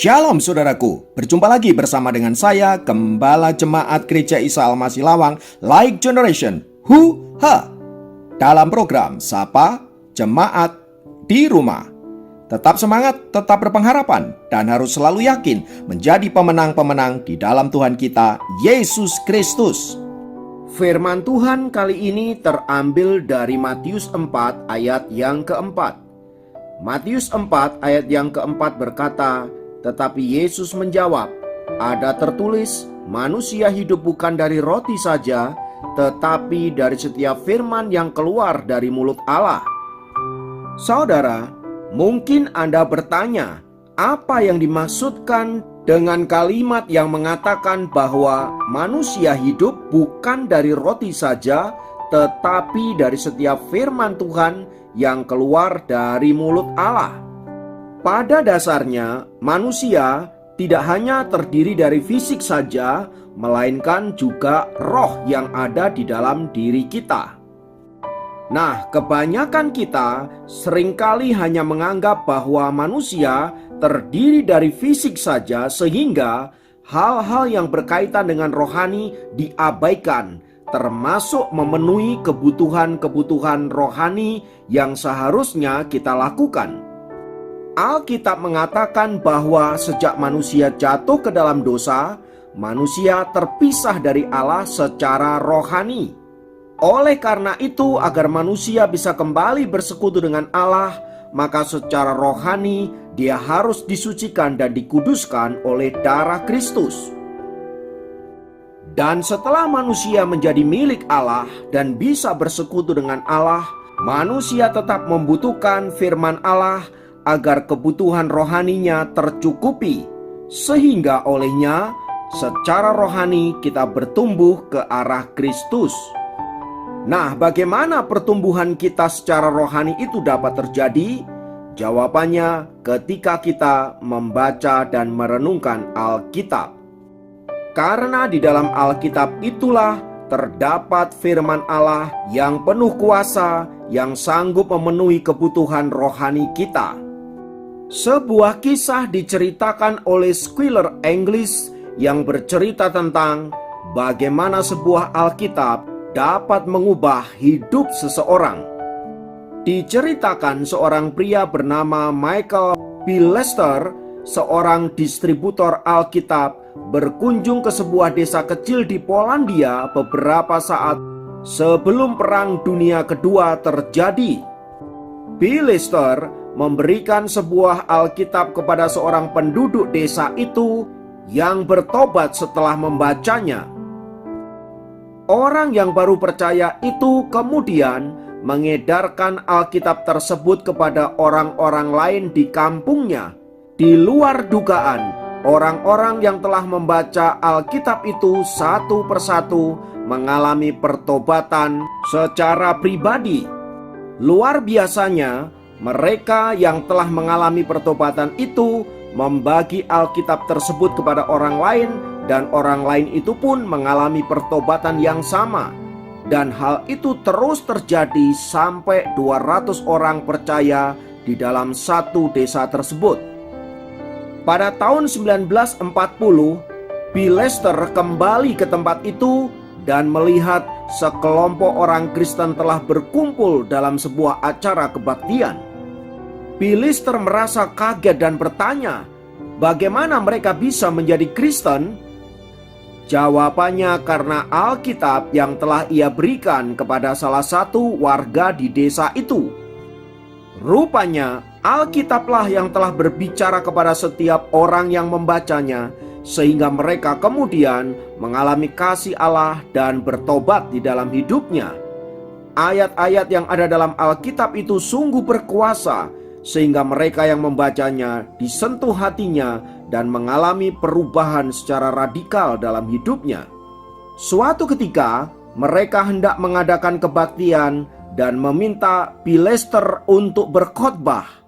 Shalom saudaraku, berjumpa lagi bersama dengan saya, Gembala Jemaat Gereja Isa Al-Masih Lawang, Like Generation, dalam program Sapa Jemaat di Rumah. Tetap semangat, tetap berpengharapan, dan harus selalu yakin menjadi pemenang-pemenang di dalam Tuhan kita, Yesus Kristus. Firman Tuhan kali ini terambil dari Matius 4 ayat yang keempat. Matius 4 ayat yang keempat berkata, tetapi Yesus menjawab, ada tertulis, manusia hidup bukan dari roti saja, tetapi dari setiap firman yang keluar dari mulut Allah. Saudara, mungkin Anda bertanya, apa yang dimaksudkan dengan kalimat yang mengatakan bahwa manusia hidup bukan dari roti saja, tetapi dari setiap firman Tuhan yang keluar dari mulut Allah? Pada dasarnya, manusia tidak hanya terdiri dari fisik saja, melainkan juga roh yang ada di dalam diri kita. Nah, kebanyakan kita seringkali hanya menganggap bahwa manusia terdiri dari fisik saja, sehingga hal-hal yang berkaitan dengan rohani diabaikan, termasuk memenuhi kebutuhan-kebutuhan rohani yang seharusnya kita lakukan. Alkitab mengatakan bahwa sejak manusia jatuh ke dalam dosa, manusia terpisah dari Allah secara rohani. Oleh karena itu, agar manusia bisa kembali bersekutu dengan Allah, maka secara rohani dia harus disucikan dan dikuduskan oleh darah Kristus. Dan setelah manusia menjadi milik Allah dan bisa bersekutu dengan Allah, manusia tetap membutuhkan firman Allah agar kebutuhan rohaninya tercukupi, sehingga olehnya secara rohani kita bertumbuh ke arah Kristus. Nah, bagaimana pertumbuhan kita secara rohani itu dapat terjadi? Jawabannya ketika kita membaca dan merenungkan Alkitab. Karena di dalam Alkitab itulah terdapat firman Allah yang penuh kuasa, yang sanggup memenuhi kebutuhan rohani kita. Sebuah kisah diceritakan oleh Squire English yang bercerita tentang bagaimana sebuah Alkitab dapat mengubah hidup seseorang. Diceritakan seorang pria bernama Michael B. Lester, seorang distributor Alkitab, berkunjung ke sebuah desa kecil di Polandia beberapa saat sebelum Perang Dunia Kedua terjadi. B. Lester memberikan sebuah Alkitab kepada seorang penduduk desa itu yang bertobat setelah membacanya. Orang yang baru percaya itu kemudian mengedarkan Alkitab tersebut kepada orang-orang lain di kampungnya. Di luar dugaan, orang-orang yang telah membaca Alkitab itu satu persatu mengalami pertobatan secara pribadi. Luar biasanya, mereka yang telah mengalami pertobatan itu membagi Alkitab tersebut kepada orang lain, dan orang lain itu pun mengalami pertobatan yang sama. Dan hal itu terus terjadi sampai 200 orang percaya di dalam satu desa tersebut. Pada tahun 1940, B. Lester kembali ke tempat itu dan melihat sekelompok orang Kristen telah berkumpul dalam sebuah acara kebaktian. B. Lester merasa kaget dan bertanya, bagaimana mereka bisa menjadi Kristen? Jawabannya karena Alkitab yang telah ia berikan kepada salah satu warga di desa itu. Rupanya Alkitablah yang telah berbicara kepada setiap orang yang membacanya, sehingga mereka kemudian mengalami kasih Allah dan bertobat di dalam hidupnya. Ayat-ayat yang ada dalam Alkitab itu sungguh berkuasa, sehingga mereka yang membacanya disentuh hatinya dan mengalami perubahan secara radikal dalam hidupnya. Suatu ketika, mereka hendak mengadakan kebaktian dan meminta B. Lester untuk berkhotbah.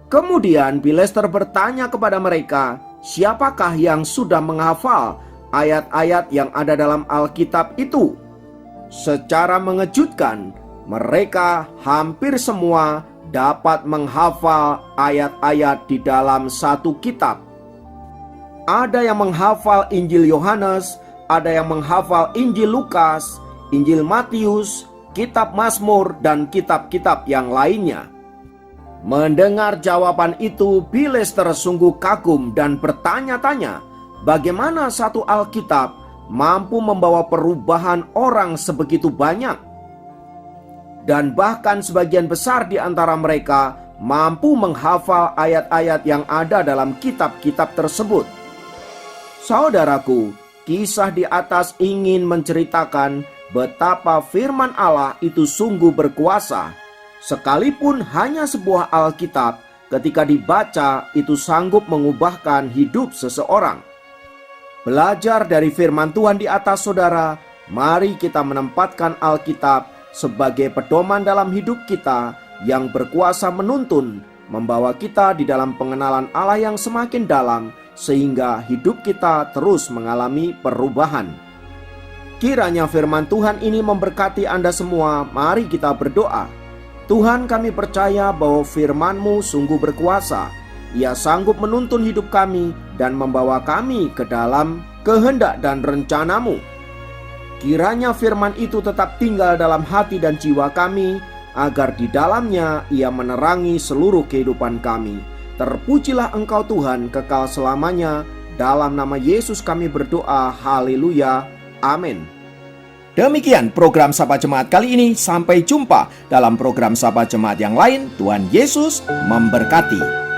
Kemudian B. Lester bertanya kepada mereka, siapakah yang sudah menghafal ayat-ayat yang ada dalam Alkitab itu? Secara mengejutkan, mereka hampir semua dapat menghafal ayat-ayat di dalam satu kitab. Ada yang menghafal Injil Yohanes, ada yang menghafal Injil Lukas, Injil Matius, kitab Mazmur, dan kitab-kitab yang lainnya. Mendengar jawaban itu, Biles tersungguh kagum dan bertanya-tanya, bagaimana satu Alkitab mampu membawa perubahan orang sebegitu banyak? Dan bahkan sebagian besar di antara mereka mampu menghafal ayat-ayat yang ada dalam kitab-kitab tersebut. Saudaraku, kisah di atas ingin menceritakan betapa firman Allah itu sungguh berkuasa. Sekalipun hanya sebuah Alkitab, ketika dibaca itu sanggup mengubahkan hidup seseorang. Belajar dari firman Tuhan di atas, saudara, mari kita menempatkan Alkitab sebagai pedoman dalam hidup kita yang berkuasa menuntun, membawa kita di dalam pengenalan Allah yang semakin dalam, sehingga hidup kita terus mengalami perubahan. Kiranya firman Tuhan ini memberkati Anda semua. Mari kita berdoa. Tuhan, kami percaya bahwa firman-Mu sungguh berkuasa. Ia sanggup menuntun hidup kami dan membawa kami ke dalam kehendak dan rencana-Mu. Kiranya firman itu tetap tinggal dalam hati dan jiwa kami, agar di dalamnya ia menerangi seluruh kehidupan kami. Terpujilah Engkau Tuhan kekal selamanya. Dalam nama Yesus kami berdoa. Haleluya. Amin. Demikian program Sapa Jemaat kali ini. Sampai jumpa dalam program Sapa Jemaat yang lain. Tuhan Yesus memberkati.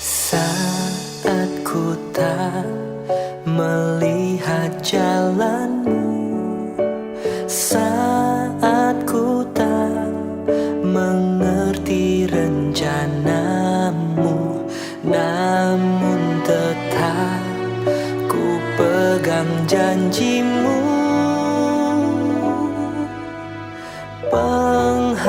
Saat ku tak melihat jalanmu, saat ku tak mengerti rencanamu, namun tetap ku pegang janjimu. Pengharapan